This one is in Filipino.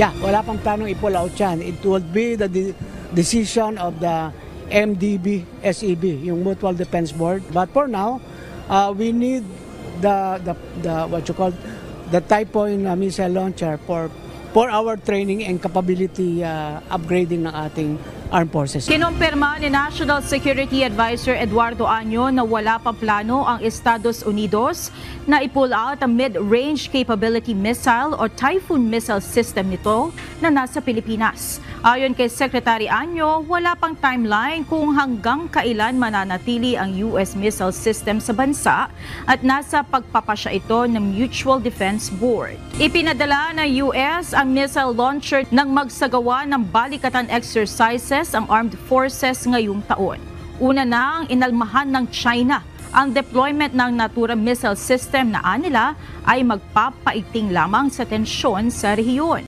Yeah, wala pang planong i-pull out yan. It would be the decision of the MDB, SEB, yung Mutual Defense Board. But for now, we need the what you call the Typhoon missile launcher for our training and capability upgrading ng ating armed forces. Kinumpirma ni National Security Advisor Eduardo Año na wala pang plano ang Estados Unidos na i-pull out ang mid-range capability missile o Typhoon missile system nito na nasa Pilipinas. Ayon kay Secretary Año, wala pang timeline kung hanggang kailan mananatili ang US missile system sa bansa at nasa pagpapasya ito ng Mutual Defense Board. Ipinadala ng US ang missile launcher nang magsagawa ng balikatan exercises ang armed forces ngayong taon. Una na ang inalmahan ng China ang deployment ng Natura missile system na anila ay magpapaiting lamang sa tensyon sa rehiyon.